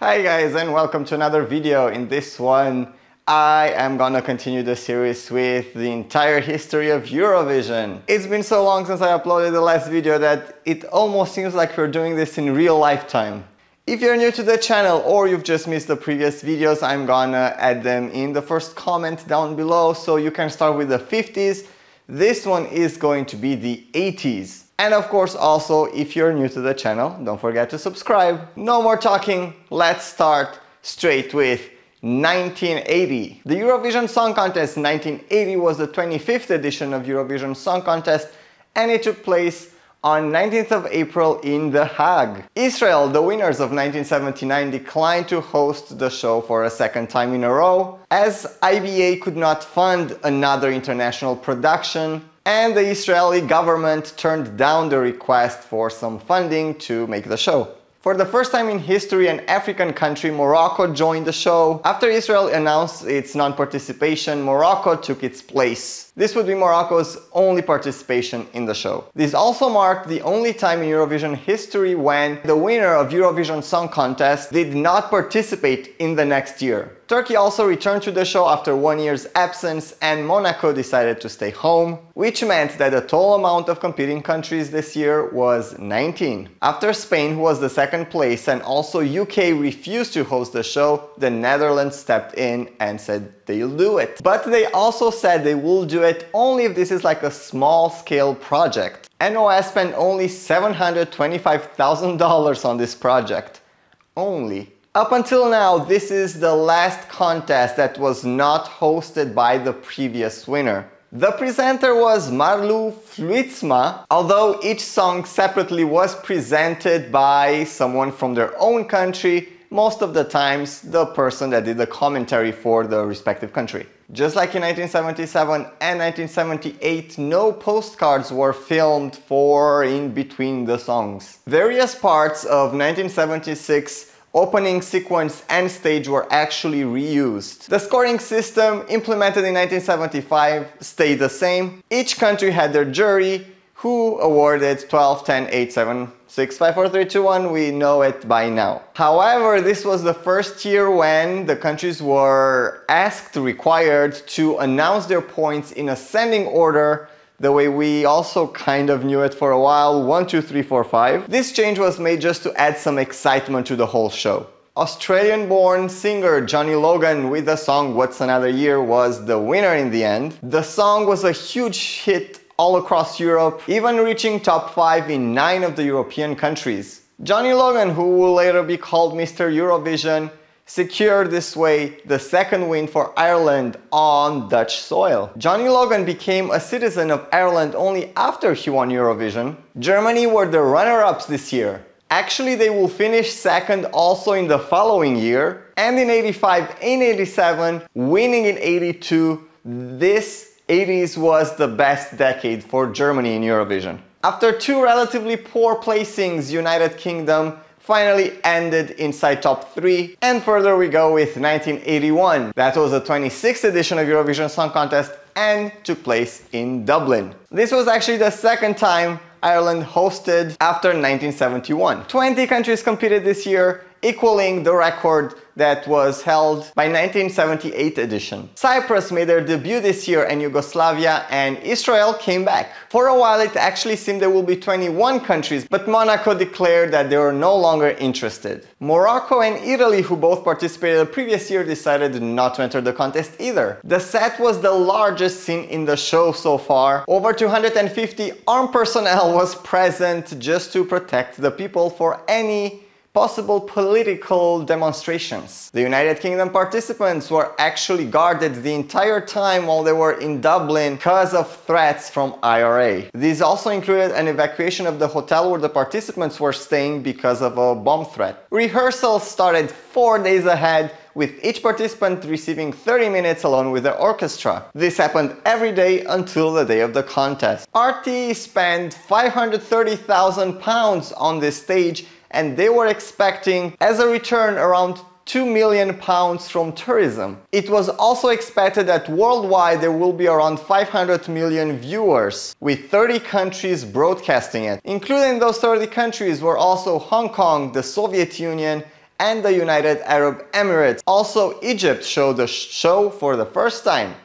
Hi guys, and welcome to another video. In this one I am gonna continue the series with the entire history of Eurovision. It's been so long since I uploaded the last video that it almost seems like we're doing this in real lifetime. If you're new to the channel or you've just missed the previous videos, I'm gonna add them in the first comment down below, so you can start with the 50s. This one is going to be the 80s. And of course, also, if you're new to the channel, don't forget to subscribe. No more talking, let's start straight with 1980. The Eurovision Song Contest 1980 was the 25th edition of Eurovision Song Contest, and it took place on 19th of April in The Hague. Israel, the winners of 1979, declined to host the show for a second time in a row, as IBA could not fund another international production, and the Israeli government turned down the request for some funding to make the show. For the first time in history, an African country, Morocco, joined the show. After Israel announced its non-participation, Morocco took its place. This would be Morocco's only participation in the show. This also marked the only time in Eurovision history when the winner of Eurovision Song Contest did not participate in the next year. Turkey also returned to the show after 1 year's absence, and Monaco decided to stay home, which meant that the total amount of competing countries this year was 19. After Spain, who was the second place, and also UK refused to host the show, the Netherlands stepped in and said they'll do it. But they also said they will do it only if this is like a small-scale project. NOS spent only $725,000 on this project. Only. Up until now, this is the last contest that was not hosted by the previous winner. The presenter was Marlu Fluitsma, although each song separately was presented by someone from their own country, most of the times the person that did the commentary for the respective country. Just like in 1977 and 1978, no postcards were filmed for in between the songs. Various parts of 1976 opening sequence and stage were actually reused. The scoring system implemented in 1975 stayed the same. Each country had their jury, who awarded 12, 10, 8, 7, 6, 5, 4, 3, 2, 1. We know it by now. However, this was the first year when the countries were required to announce their points in ascending order, the way we also kind of knew it for a while, 1, 2, 3, 4, 5. This change was made just to add some excitement to the whole show. Australian-born singer Johnny Logan with the song What's Another Year was the winner in the end. The song was a huge hit all across Europe, even reaching top 5 in 9 of the European countries. Johnny Logan, who will later be called Mr. Eurovision, secured this way the second win for Ireland on Dutch soil. Johnny Logan became a citizen of Ireland only after he won Eurovision. Germany were the runner-ups this year. Actually, they will finish second also in the following year, and in 85 and 87, winning in 82. This 80s was the best decade for Germany in Eurovision. After two relatively poor placings, United Kingdom finally ended inside top 3, and further we go with 1981. That was the 26th edition of Eurovision Song Contest and took place in Dublin. This was actually the second time Ireland hosted after 1971. 20 countries competed this year, equaling the record that was held by 1978 edition. Cyprus made their debut this year, and Yugoslavia and Israel came back. For a while it actually seemed there will be 21 countries, but Monaco declared that they were no longer interested. Morocco and Italy, who both participated the previous year, decided not to enter the contest either. The set was the largest seen in the show so far. Over 250 armed personnel was present just to protect the people for any possible political demonstrations. The United Kingdom participants were actually guarded the entire time while they were in Dublin because of threats from IRA. These also included an evacuation of the hotel where the participants were staying because of a bomb threat. Rehearsals started 4 days ahead, with each participant receiving 30 minutes alone with their orchestra. This happened every day until the day of the contest. RTE spent £530,000 on this stage, and they were expecting as a return around £2 million from tourism. It was also expected that worldwide there will be around 500 million viewers, with 30 countries broadcasting it. Included in those 30 countries were also Hong Kong, the Soviet Union, and the United Arab Emirates. Also, Egypt showed the show for the first time.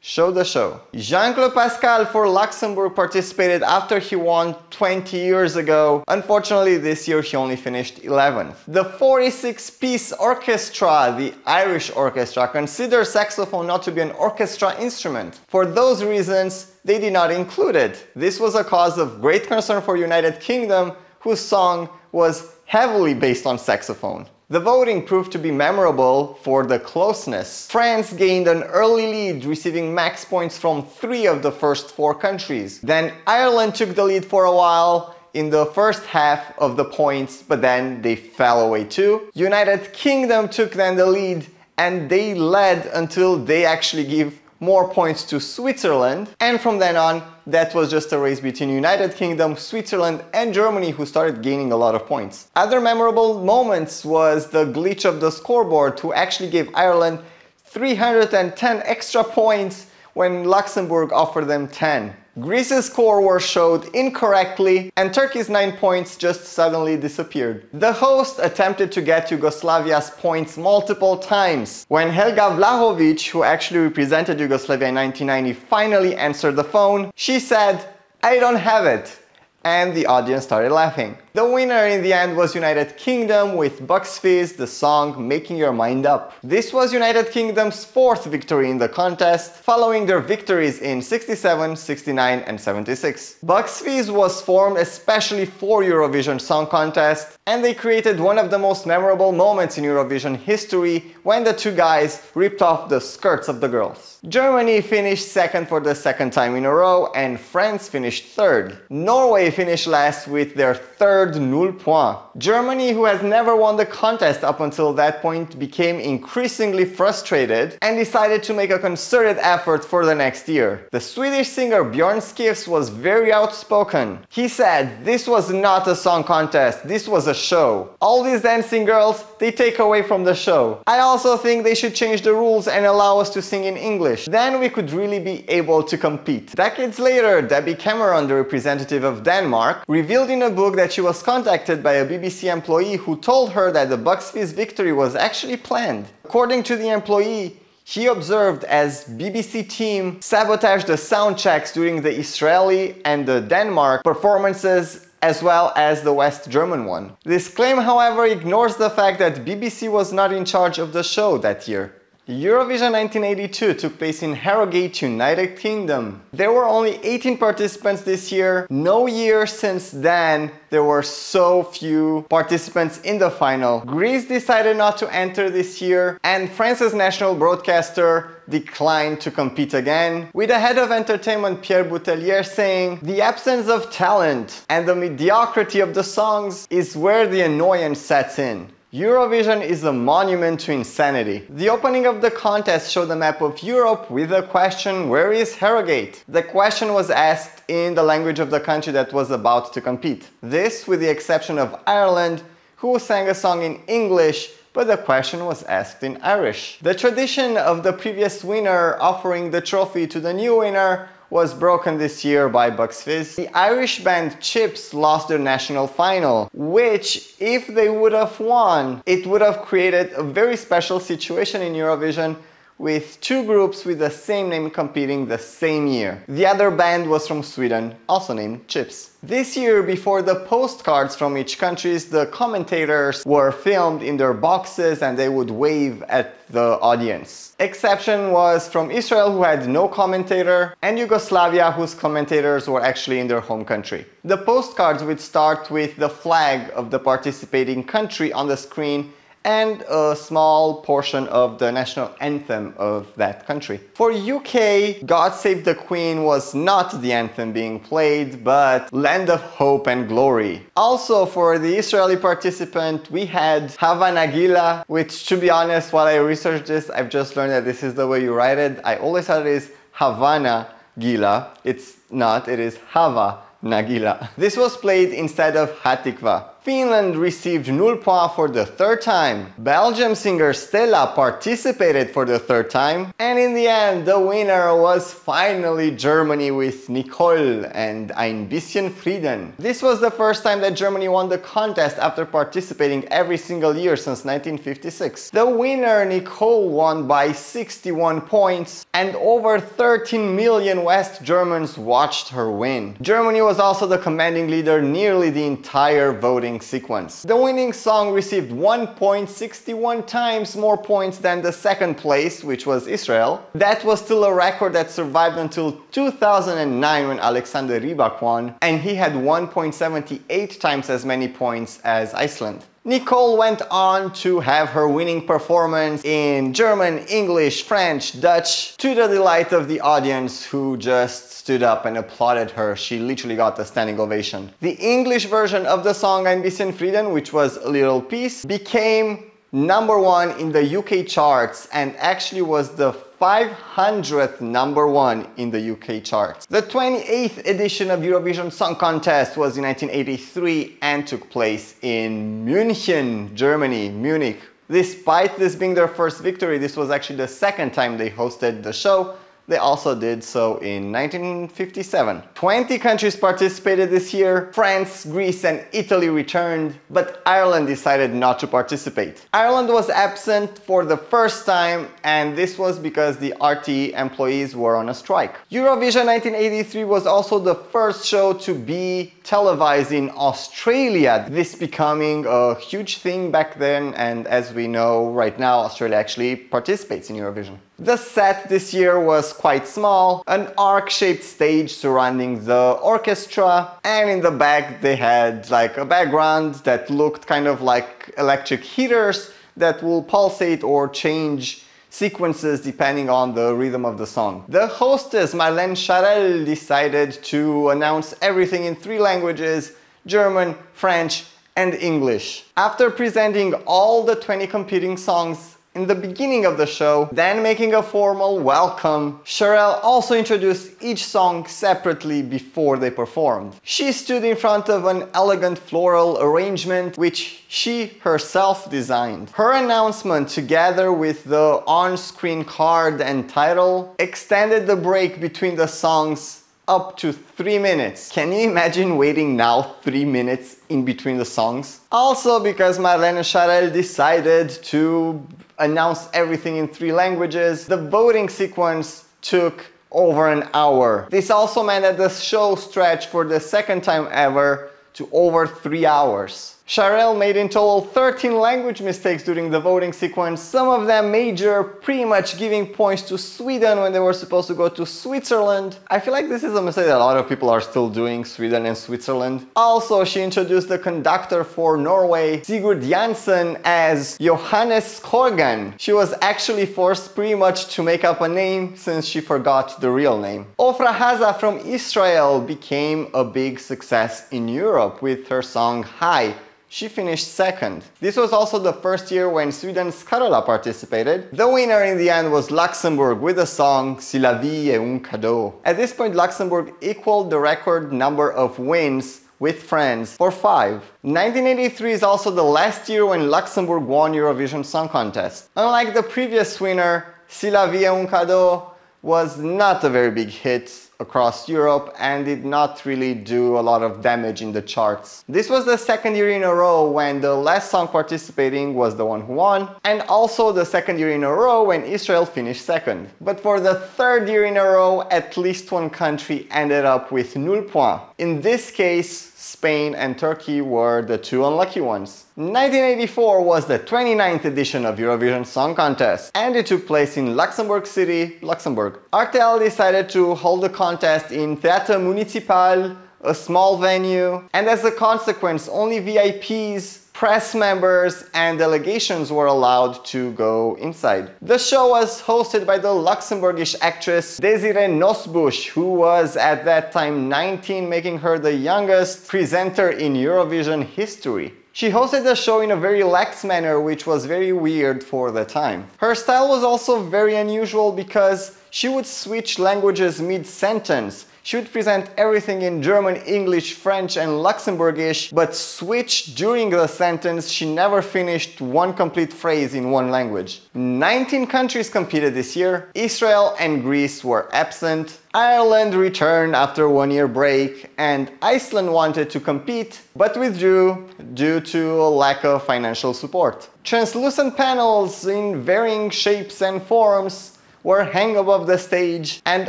Jean-Claude Pascal for Luxembourg participated after he won 20 years ago. Unfortunately, this year he only finished 11th. The 46-piece orchestra, the Irish orchestra, considers saxophone not to be an orchestra instrument. For those reasons, they did not include it. This was a cause of great concern for United Kingdom, whose song was heavily based on saxophone. The voting proved to be memorable for the closeness. France gained an early lead, receiving max points from 3 of the first 4 countries. Then Ireland took the lead for a while in the first half of the points, but then they fell away too. United Kingdom took then the lead, and they led until they actually gave more points to Switzerland, and from then on that was just a race between United Kingdom, Switzerland and Germany, who started gaining a lot of points. Other memorable moments was the glitch of the scoreboard, who actually gave Ireland 310 extra points when Luxembourg offered them 10. Greece's score was showed incorrectly, and Turkey's 9 points just suddenly disappeared. The host attempted to get Yugoslavia's points multiple times. When Helga Vlahovic, who actually represented Yugoslavia in 1990, finally answered the phone, she said, "I don't have it." And the audience started laughing. The winner in the end was United Kingdom with Bucks Fizz, the song Making Your Mind Up. This was United Kingdom's 4th victory in the contest, following their victories in 67, 69 and 76. Bucks Fizz was formed especially for Eurovision Song Contest, and they created one of the most memorable moments in Eurovision history when the two guys ripped off the skirts of the girls. Germany finished 2nd for the 2nd time in a row, and France finished 3rd. Norway finished last with their 3rd null point. Germany, who has never won the contest up until that point, became increasingly frustrated and decided to make a concerted effort for the next year. The Swedish singer Björn Skifs was very outspoken. He said, "This was not a song contest, this was a show. All these dancing girls, they take away from the show. I also think they should change the rules and allow us to sing in English. Then we could really be able to compete." Decades later, Debbie Cameron, the representative of Denmark, revealed in a book that she was contacted by a BBC employee who told her that the Bucks Fizz victory was actually planned. According to the employee, he observed as BBC team sabotaged the sound checks during the Israeli and the Denmark performances, as well as the West German one. This claim, however, ignores the fact that BBC was not in charge of the show that year. Eurovision 1982 took place in Harrogate, United Kingdom. There were only 18 participants this year. No year since then there were so few participants in the final. Greece decided not to enter this year, and France's national broadcaster declined to compete again, with the head of entertainment Pierre Boutelier saying, "The absence of talent and the mediocrity of the songs is where the annoyance sets in. Eurovision is a monument to insanity." The opening of the contest showed a map of Europe with the question, "Where is Harrogate?" The question was asked in the language of the country that was about to compete. This with the exception of Ireland, who sang a song in English, but the question was asked in Irish. The tradition of the previous winner offering the trophy to the new winner was broken this year by Bucks Fizz. The Irish band Chips lost their national final, which, if they would have won, it would have created a very special situation in Eurovision, with two groups with the same name competing the same year. The other band was from Sweden, also named Chips. This year, before the postcards from each country, the commentators were filmed in their boxes and they would wave at the audience. Exception was from Israel, who had no commentator, and Yugoslavia, whose commentators were actually in their home country. The postcards would start with the flag of the participating country on the screen and a small portion of the national anthem of that country. For UK, God Save the Queen was not the anthem being played, but Land of Hope and Glory. Also, for the Israeli participant, we had Hava Nagila, which, to be honest, while I researched this, I've just learned that this is the way you write it. I always thought it is Havana Gila. It's not, it is Hava Nagila. This was played instead of Hatikva. Finland received null point for the third time. Belgium singer Stella participated for the third time. And in the end, the winner was finally Germany with Nicole and Ein bisschen Frieden. This was the first time that Germany won the contest after participating every single year since 1956. The winner, Nicole, won by 61 points, and over 13 million West Germans watched her win. Germany was also the commanding leader nearly the entire voting sequence. The winning song received 1.61 times more points than the second place, which was Israel. That was still a record that survived until 2009 when Alexander Rybak won, and he had 1.78 times as many points as Iceland. Nicole went on to have her winning performance in German, English, French, Dutch, to the delight of the audience who just stood up and applauded her. She literally got a standing ovation. The English version of the song Ein bisschen Frieden, which was A Little Peace, became #1 in the UK charts and actually was the 500th #1 in the UK charts. The 28th edition of Eurovision Song Contest was in 1983 and took place in München, Germany, Munich. Despite this being their first victory, this was actually the second time they hosted the show. They also did so in 1957. 20 countries participated this year. France, Greece and Italy returned, but Ireland decided not to participate. Ireland was absent for the first time, and this was because the RTE employees were on a strike. Eurovision 1983 was also the first show to be televised in Australia, this becoming a huge thing back then, and as we know right now, Australia actually participates in Eurovision. The set this year was quite small, an arc-shaped stage surrounding the orchestra, and in the back they had like a background that looked kind of like electric heaters that will pulsate or change sequences depending on the rhythm of the song. The hostess Marlene Charel decided to announce everything in 3 languages: German, French and English. After presenting all the 20 competing songs in the beginning of the show, then making a formal welcome, Charel also introduced each song separately before they performed. She stood in front of an elegant floral arrangement which she herself designed. Her announcement, together with the on-screen card and title, extended the break between the songs up to 3 minutes. Can you imagine waiting now 3 minutes in between the songs? Also, because Marlene Charel decided to announce everything in 3 languages, the voting sequence took over an hour. This also meant that the show stretched for the second time ever to over 3 hours. Charel made in total 13 language mistakes during the voting sequence, some of them major, pretty much giving points to Sweden when they were supposed to go to Switzerland. I feel like this is a mistake that a lot of people are still doing, Sweden and Switzerland. Also, she introduced the conductor for Norway, Sigurd Jansen, as Johannes Korgan. She was actually forced pretty much to make up a name since she forgot the real name. Ofra Haza from Israel became a big success in Europe with her song Hi. She finished second. This was also the first year when Sweden's Carola participated. The winner in the end was Luxembourg with the song Si la vie est un cadeau. At this point, Luxembourg equaled the record number of wins with France for 5. 1983 is also the last year when Luxembourg won Eurovision Song Contest. Unlike the previous winner, Si la vie est un cadeau was not a very big hit across Europe and did not really do a lot of damage in the charts. This was the second year in a row when the last song participating was the one who won, and also the second year in a row when Israel finished second. But for the third year in a row, at least one country ended up with null point. In this case, Spain and Turkey were the 2 unlucky ones. 1984 was the 29th edition of Eurovision Song Contest, and it took place in Luxembourg City, Luxembourg. RTL decided to hold the contest in Theatre Municipal, a small venue, and as a consequence, only VIPs, press members and delegations were allowed to go inside. The show was hosted by the Luxembourgish actress Desiree Nosbusch, who was at that time 19, making her the youngest presenter in Eurovision history. She hosted the show in a very lax manner, which was very weird for the time. Her style was also very unusual because she would switch languages mid-sentence. She would present everything in German, English, French, and Luxembourgish, but switched during the sentence. She never finished one complete phrase in one language. 19 countries competed this year. Israel and Greece were absent. Ireland returned after a one-year break, and Iceland wanted to compete but withdrew due to a lack of financial support. Translucent panels in varying shapes and forms were hung above the stage and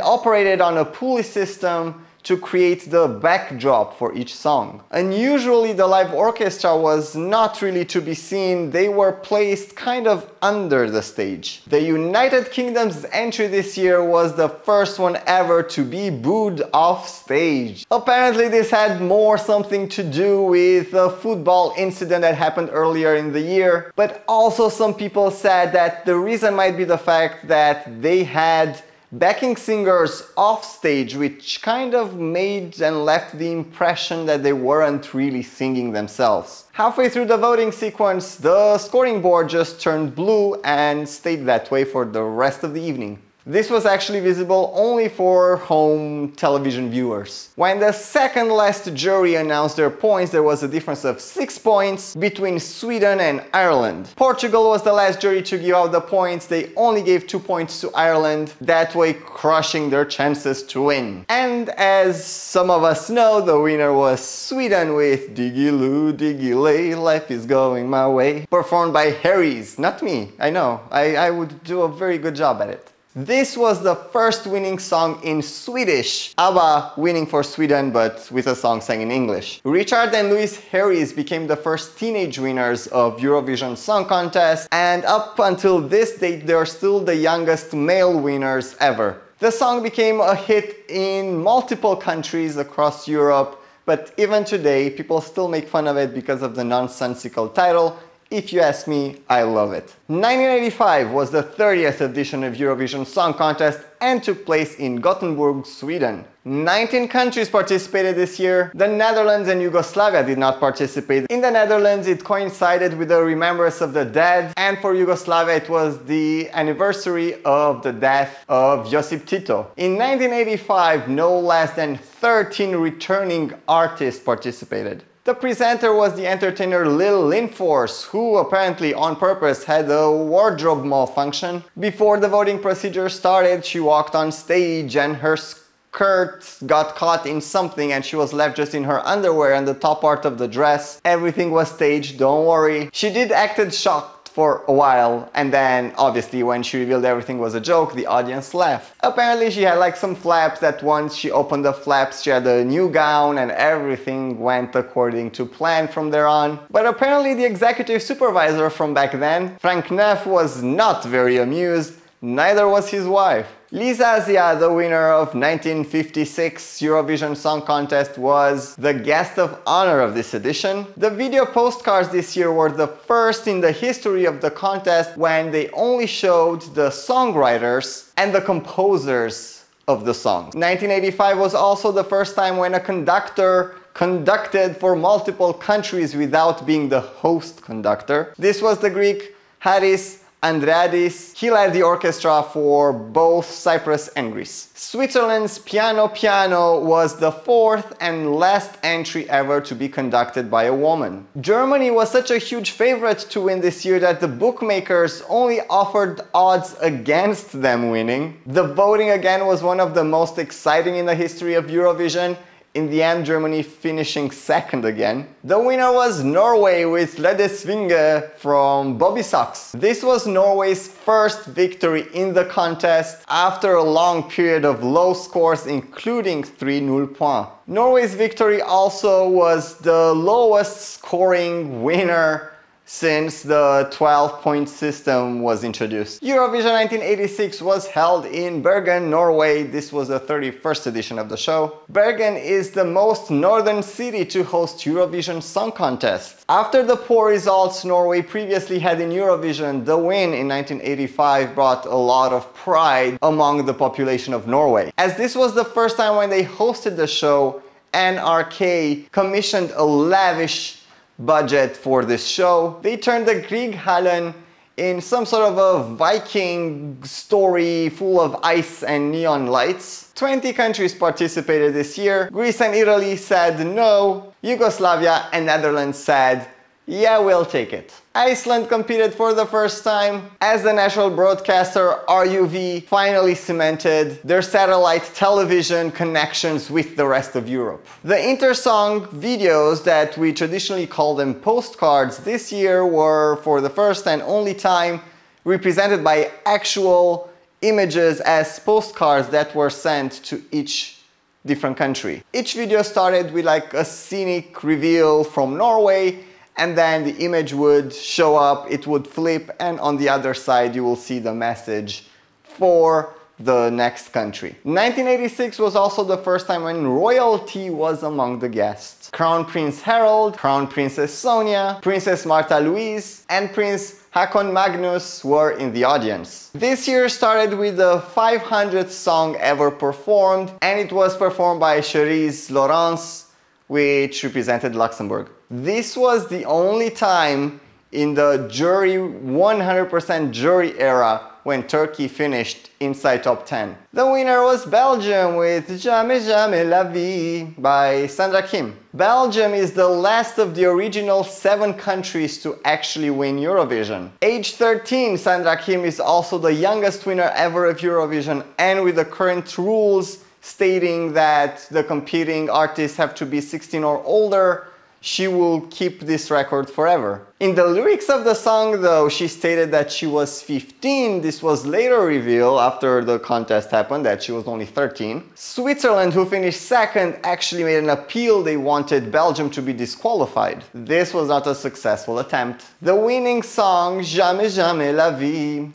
operated on a pulley system to create the backdrop for each song. Unusually, the live orchestra was not really to be seen. They were placed kind of under the stage. The United Kingdom's entry this year was the first one ever to be booed off stage. Apparently this had more something to do with a football incident that happened earlier in the year, but also some people said that the reason might be the fact that they had backing singers off stage, which kind of made and left the impression that they weren't really singing themselves. Halfway through the voting sequence, the scoring board just turned blue and stayed that way for the rest of the evening. This was actually visible only for home television viewers. When the second last jury announced their points, there was a difference of 6 points between Sweden and Ireland. Portugal was the last jury to give out the points. They only gave 2 points to Ireland, that way crushing their chances to win. And as some of us know, the winner was Sweden with Diggy Loo, Diggy Lay, Life is Going My Way, performed by Harry's, not me. I know, I would do a very good job at it. This was the first winning song in Swedish, ABBA winning for Sweden but with a song sang in English. Richard and Louis Harris became the first teenage winners of Eurovision Song Contest, and up until this date they are still the youngest male winners ever. The song became a hit in multiple countries across Europe, but even today people still make fun of it because of the nonsensical title. If you ask me, I love it. 1985 was the 30th edition of Eurovision Song Contest and took place in Gothenburg, Sweden. 19 countries participated this year. The Netherlands and Yugoslavia did not participate. In the Netherlands, it coincided with the remembrance of the dead, and for Yugoslavia, it was the anniversary of the death of Josip Tito. In 1985, no less than 13 returning artists participated. The presenter was the entertainer Lil Linforce, who apparently on purpose had a wardrobe malfunction. Before the voting procedure started, she walked on stage and her skirt got caught in something and she was left just in her underwear and the top part of the dress. Everything was staged, don't worry. She did acted shocked for a while, and then obviously when she revealed everything was a joke, the audience laughed. Apparently she had like some flaps that once she opened the flaps she had a new gown and everything went according to plan from there on. But apparently the executive supervisor from back then, Frank Neff, was not very amused, neither was his wife. Lisa Asia, the winner of 1956 Eurovision Song Contest, was the guest of honor of this edition. The video postcards this year were the first in the history of the contest when they only showed the songwriters and the composers of the songs. 1985 was also the first time when a conductor conducted for multiple countries without being the host conductor. This was the Greek Haris Andreadis. He led the orchestra for both Cyprus and Greece. Switzerland's Piano Piano was the fourth and last entry ever to be conducted by a woman. Germany was such a huge favorite to win this year that the bookmakers only offered odds against them winning. The voting again was one of the most exciting in the history of Eurovision. In the end, Germany finishing second again. The winner was Norway with Lede Svinge from Bobby Socks. This was Norway's first victory in the contest after a long period of low scores, including 3-0 points. Norway's victory also was the lowest scoring winner since the 12-point system was introduced. Eurovision 1986 was held in Bergen, Norway. This was the 31st edition of the show. Bergen is the most northern city to host Eurovision Song Contest. After the poor results Norway previously had in Eurovision, the win in 1985 brought a lot of pride among the population of Norway. As this was the first time when they hosted the show, NRK commissioned a lavish budget for this show. They turned the Grieghallen in some sort of a Viking story full of ice and neon lights. 20 countries participated this year. Greece and Italy said no. Yugoslavia and Netherlands said, yeah, we'll take it. Iceland competed for the first time as the national broadcaster. RUV finally cemented their satellite television connections with the rest of Europe. The intersong videos that we traditionally call them postcards this year were for the first and only time represented by actual images as postcards that were sent to each different country. Each video started with like a scenic reveal from Norway, and then the image would show up, it would flip, and on the other side you will see the message for the next country. 1986 was also the first time when royalty was among the guests. Crown Prince Harald, Crown Princess Sonia, Princess Martha Louise, and Prince Haakon Magnus were in the audience. This year started with the 500th song ever performed, and it was performed by Cherise Laurence, which represented Luxembourg. This was the only time in the jury 100% jury era when Turkey finished inside top 10. The winner was Belgium with Jamais Jamais la Vie by Sandra Kim. Belgium is the last of the original 7 countries to actually win Eurovision. Age 13, Sandra Kim is also the youngest winner ever of Eurovision, and with the current rules stating that the competing artists have to be 16 or older, she will keep this record forever. In the lyrics of the song though, she stated that she was 15. This was later revealed after the contest happened that she was only 13. Switzerland, who finished second, actually made an appeal. They wanted Belgium to be disqualified. This was not a successful attempt. The winning song, Jamais Jamais la Vie,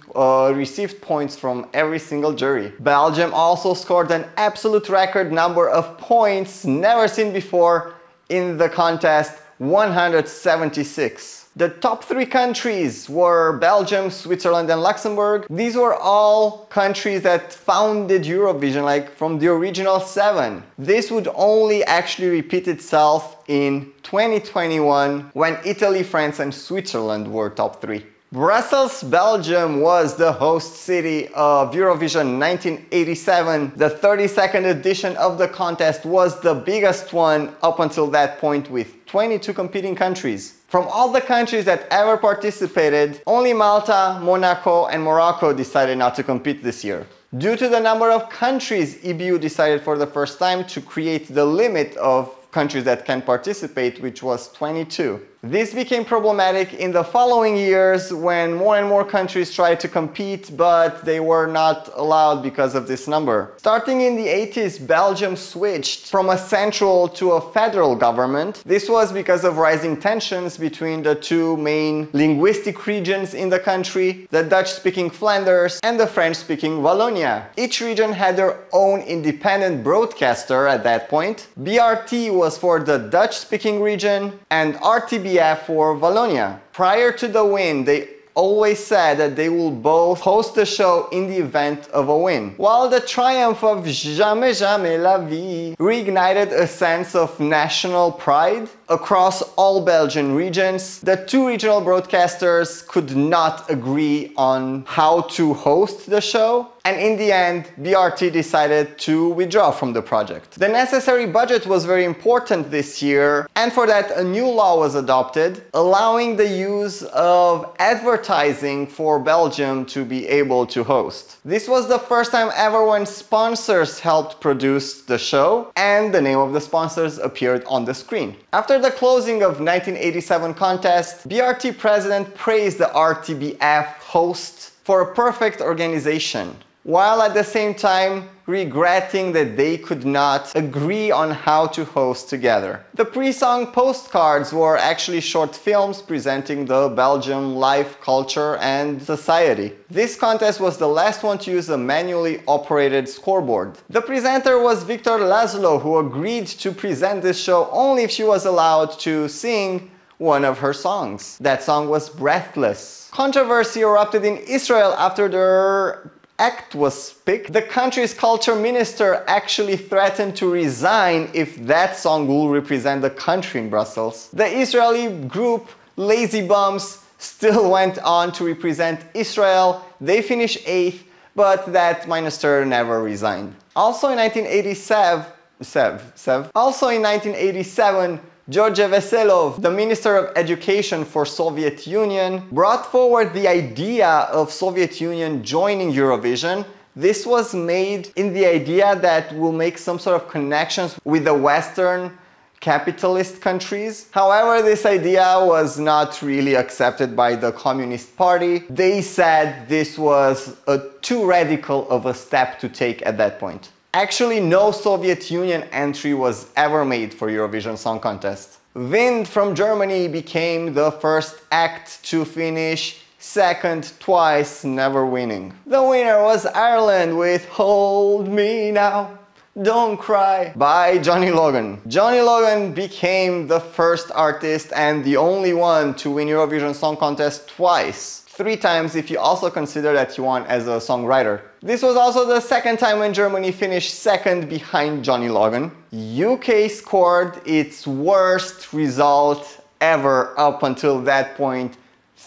received points from every single jury. Belgium also scored an absolute record number of points never seen before in the contest, 176. The top 3 countries were Belgium, Switzerland, and Luxembourg. These were all countries that founded Eurovision, like from the original 7. This would only actually repeat itself in 2021 when Italy, France, and Switzerland were top 3. Brussels, Belgium was the host city of Eurovision 1987. The 32nd edition of the contest was the biggest one up until that point with 22 competing countries. From all the countries that ever participated, only Malta, Monaco, and Morocco decided not to compete this year. Due to the number of countries, EBU decided for the first time to create the limit of countries that can participate, which was 22. This became problematic in the following years when more and more countries tried to compete, but they were not allowed because of this number. Starting in the 80s, Belgium switched from a central to a federal government. This was because of rising tensions between the 2 main linguistic regions in the country, the Dutch-speaking Flanders and the French-speaking Wallonia. Each region had their own independent broadcaster at that point. BRT was for the Dutch-speaking region and RTBF for Wallonia. Prior to the win, they always said that they will both host the show in the event of a win. While the triumph of Jamais Jamais la Vie reignited a sense of national pride across all Belgian regions, the 2 regional broadcasters could not agree on how to host the show, and in the end, BRT decided to withdraw from the project. The necessary budget was very important this year, and for that a new law was adopted, allowing the use of advertising for Belgium to be able to host. This was the first time ever when sponsors helped produce the show, and the name of the sponsors appeared on the screen. After the closing of 1987 contest, BRT president praised the RTBF host for a perfect organization, while at the same time regretting that they could not agree on how to host together. The pre-song postcards were actually short films presenting the Belgian life, culture, and society. This contest was the last one to use a manually operated scoreboard. The presenter was Victor Laszlo, who agreed to present this show only if she was allowed to sing one of her songs. That song was Breathless. Controversy erupted in Israel after their act was picked. The country's culture minister actually threatened to resign if that song will represent the country in Brussels. The Israeli group Lazy Bums still went on to represent Israel. They finished 8th, but that minister never resigned. Also in 1987, George Veselov, the Minister of Education for Soviet Union, brought forward the idea of Soviet Union joining Eurovision. This was made in the idea that we'll make some sort of connections with the Western capitalist countries. However, this idea was not really accepted by the Communist Party. They said this was too radical of a step to take at that point. Actually, no Soviet Union entry was ever made for Eurovision Song Contest. Wind from Germany became the first act to finish second twice, never winning. The winner was Ireland with Hold Me Now, Don't Cry by Johnny Logan. Johnny Logan became the first artist and the only one to win Eurovision Song Contest twice. 3 times if you also consider that he won as a songwriter. This was also the second time when Germany finished second behind Johnny Logan. UK scored its worst result ever up until that point,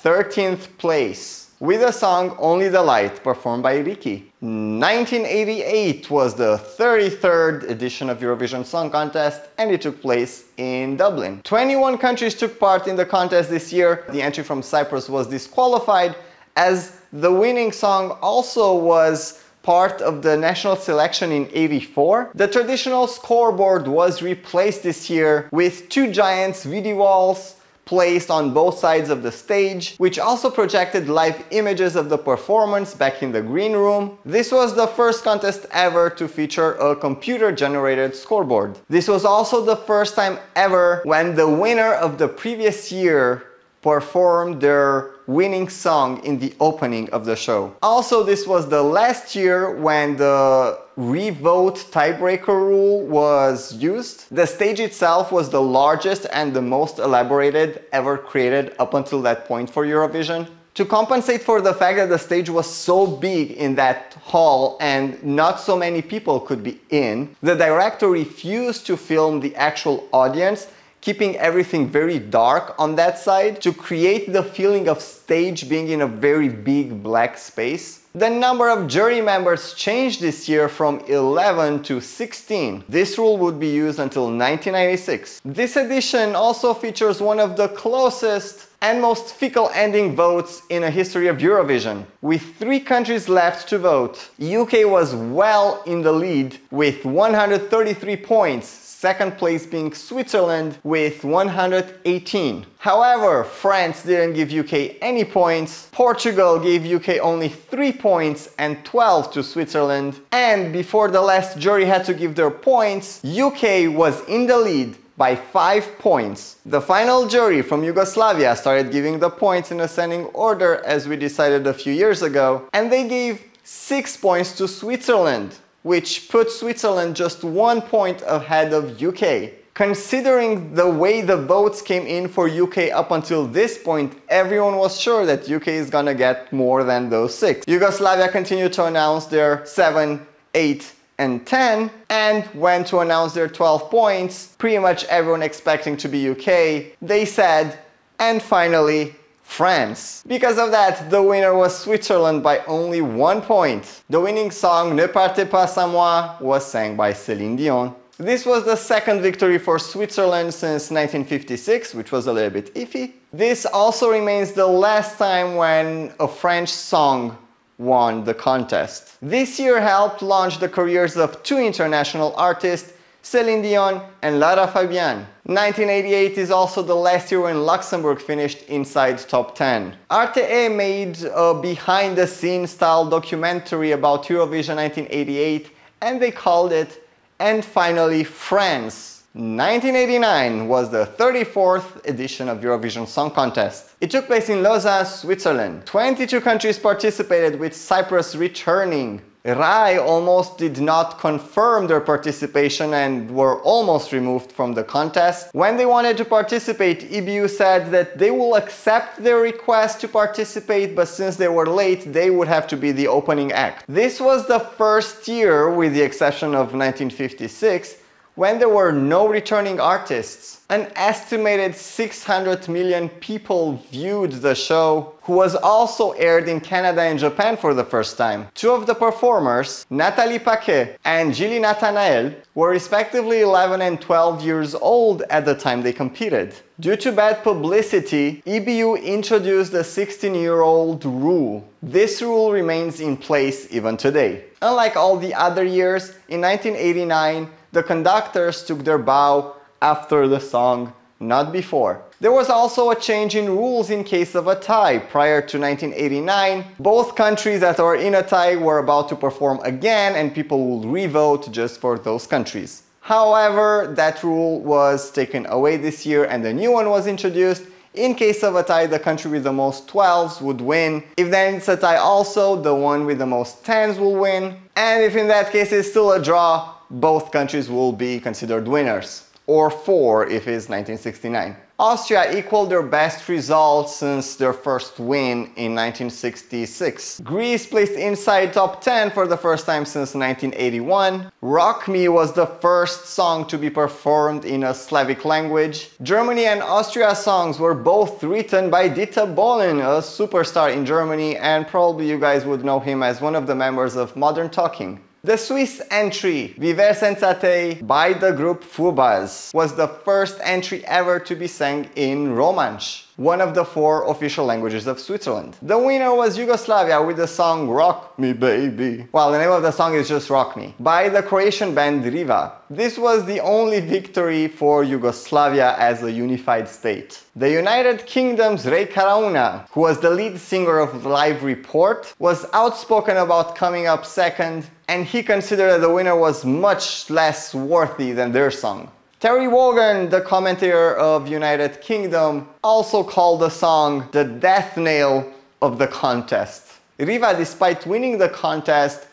13th place, with the song Only the Light, performed by Ricky. 1988 was the 33rd edition of Eurovision Song Contest, and it took place in Dublin. 21 countries took part in the contest this year. The entry from Cyprus was disqualified, as the winning song also was part of the national selection in '84. The traditional scoreboard was replaced this year with 2 giant video walls placed on both sides of the stage, which also projected live images of the performance back in the green room. This was the first contest ever to feature a computer-generated scoreboard. This was also the first time ever when the winner of the previous year performed their winning song in the opening of the show. Also, this was the last year when the revote tiebreaker rule was used. The stage itself was the largest and the most elaborated ever created up until that point for Eurovision. To compensate for the fact that the stage was so big in that hall and not so many people could be in, the director refused to film the actual audience, keeping everything very dark on that side to create the feeling of stage being in a very big black space. The number of jury members changed this year from 11 to 16. This rule would be used until 1996. This edition also features one of the closest and most fickle ending votes in the history of Eurovision. With 3 countries left to vote, UK was well in the lead with 133 points, second place being Switzerland with 118. However, France didn't give UK any points, Portugal gave UK only 3 points and 12 to Switzerland, and before the last jury had to give their points, UK was in the lead by 5 points. The final jury from Yugoslavia started giving the points in ascending order, as we decided a few years ago, and they gave 6 points to Switzerland, which put Switzerland just 1 point ahead of UK. Considering the way the votes came in for UK up until this point, everyone was sure that UK is gonna get more than those 6. Yugoslavia continued to announce their 7, 8, and 10, and went to announce their 12 points, pretty much everyone expecting to be UK, they said, and finally, France. Because of that, the winner was Switzerland by only 1 point. The winning song, Ne partez pas sans moi, was sang by Céline Dion. This was the second victory for Switzerland since 1956, which was a little bit iffy. This also remains the last time when a French song won the contest. This year helped launch the careers of 2 international artists, Céline Dion and Lara Fabian. 1988 is also the last year when Luxembourg finished inside top 10. RTE made a behind-the-scenes style documentary about Eurovision 1988, and they called it And Finally France. 1989 was the 34th edition of Eurovision Song Contest. It took place in Lausanne, Switzerland. 22 countries participated, with Cyprus returning. RAI almost did not confirm their participation and were almost removed from the contest. When they wanted to participate, EBU said that they will accept their request to participate, but since they were late, they would have to be the opening act. This was the first year, with the exception of 1956, when there were no returning artists. An estimated 600 million people viewed the show, who was also aired in Canada and Japan for the first time. Two of the performers, Nathalie Paquet and Julie Nathanael, were respectively 11 and 12 years old at the time they competed. Due to bad publicity, EBU introduced the 16-year-old rule. This rule remains in place even today. Unlike all the other years, in 1989, the conductors took their bow after the song, not before. There was also a change in rules in case of a tie. Prior to 1989, both countries that are in a tie were about to perform again and people would re-vote just for those countries. However, that rule was taken away this year and a new one was introduced. In case of a tie, the country with the most 12s would win. If then it's a tie also, the one with the most 10s will win. And if in that case it's still a draw, both countries will be considered winners. Or 4 if it's 1969. Austria equaled their best results since their first win in 1966. Greece placed inside top 10 for the first time since 1981. Rock Me was the first song to be performed in a Slavic language. Germany and Austria songs were both written by Dieter Bohlen, a superstar in Germany, and probably you guys would know him as one of the members of Modern Talking. The Swiss entry, Viver Senza Te, by the group Fubaz, was the first entry ever to be sang in Romansh, one of the 4 official languages of Switzerland. The winner was Yugoslavia with the song Rock Me Baby. Well, the name of the song is just Rock Me, by the Croatian band Riva. This was the only victory for Yugoslavia as a unified state. The United Kingdom's Ray Karauna, who was the lead singer of Live Report, was outspoken about coming up second, and he considered that the winner was much less worthy than their song. Terry Wogan, the commentator of United Kingdom, also called the song the death nail of the contest. Riva, despite winning the contest,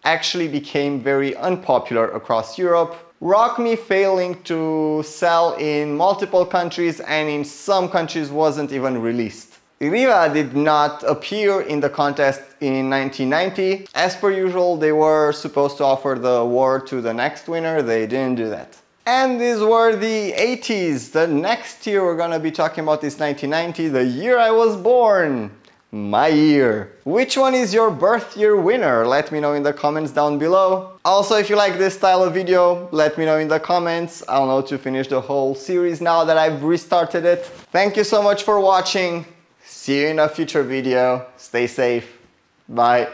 actually became very unpopular across Europe. Rock Me failing to sell in multiple countries and in some countries wasn't even released. Riva did not appear in the contest in 1990. As per usual, they were supposed to offer the award to the next winner. They didn't do that. And these were the 80s. The next year we're gonna be talking about is 1990, the year I was born. My year. Which one is your birth year winner? Let me know in the comments down below. Also, if you like this style of video, let me know in the comments. I'll know to finish the whole series now that I've restarted it. Thank you so much for watching. See you in a future video. Stay safe. Bye.